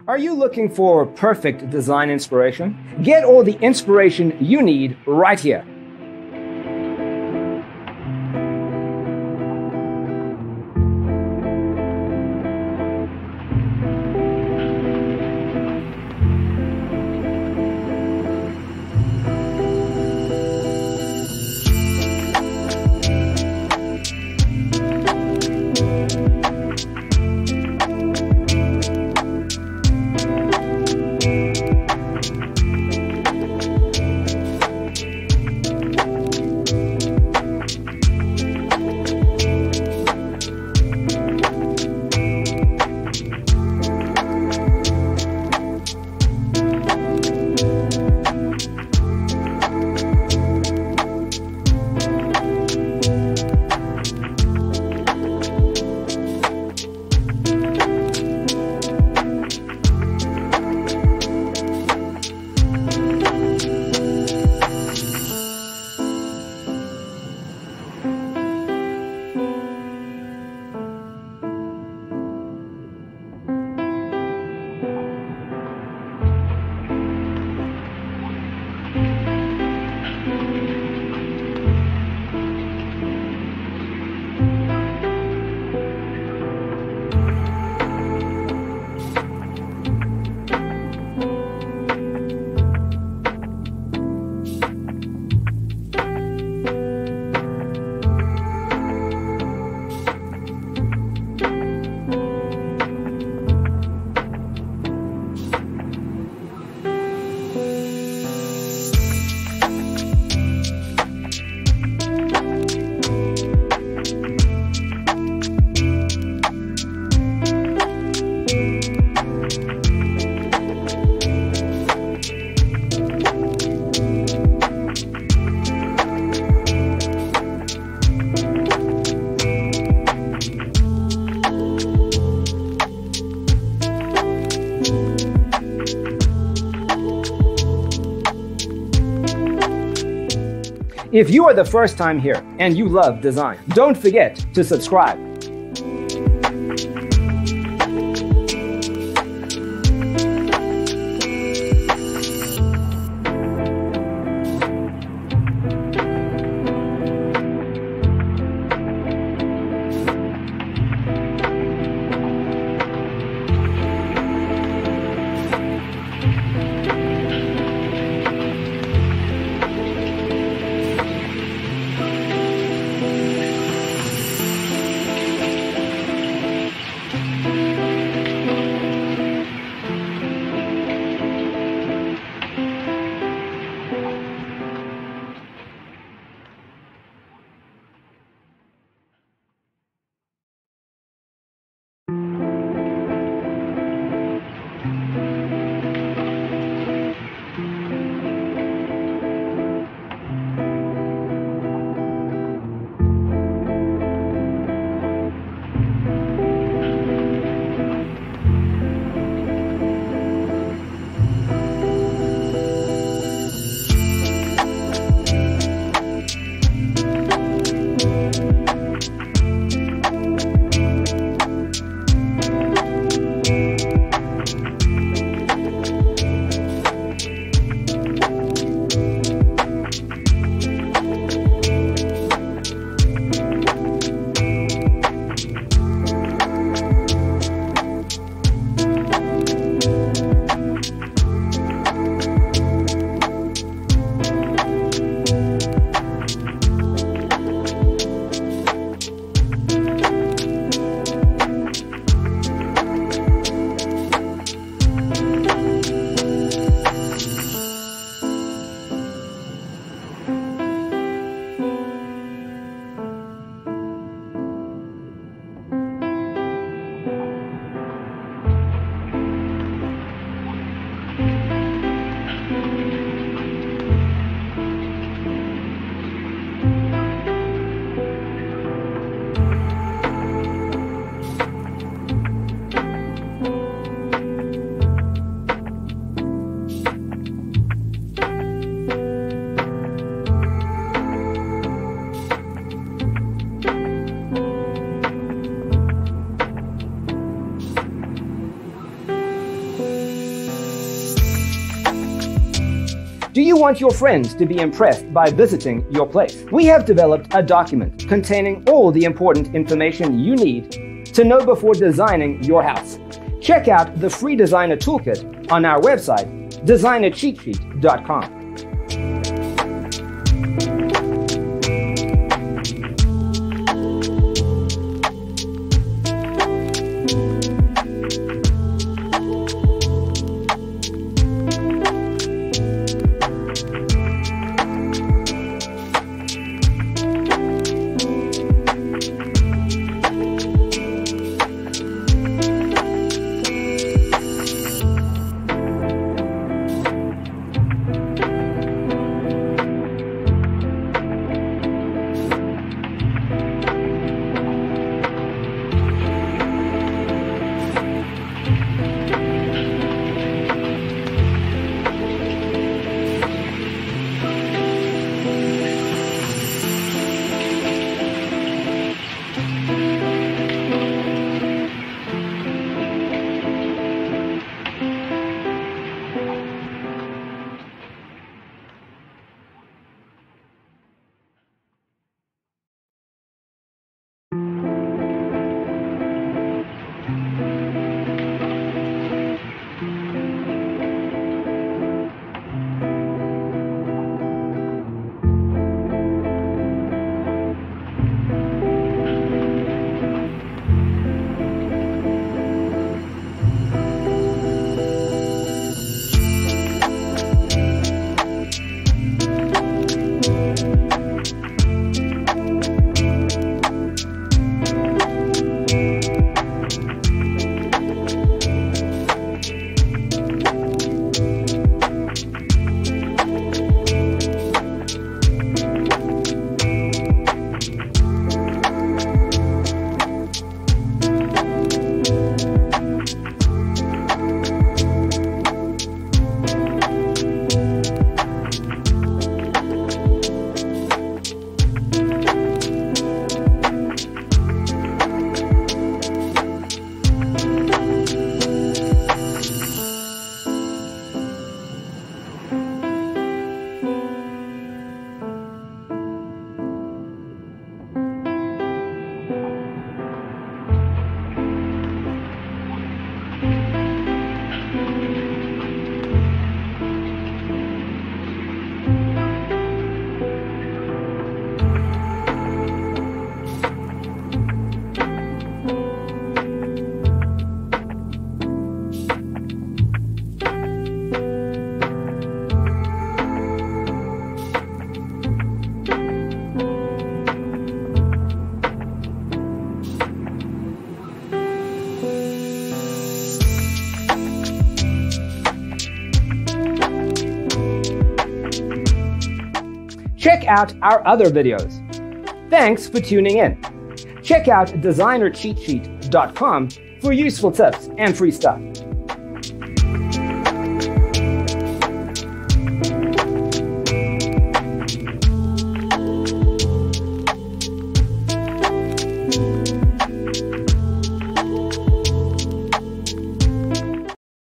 Are you looking for perfect design inspiration? Get all the inspiration you need right here. If you are the first time here and you love design, don't forget to subscribe. Do you want your friends to be impressed by visiting your place? We have developed a document containing all the important information you need to know before designing your house. Check out the free designer toolkit on our website, designercheatsheet.com. Check out our other videos. Thanks for tuning in. Check out designercheatsheet.com for useful tips and free stuff.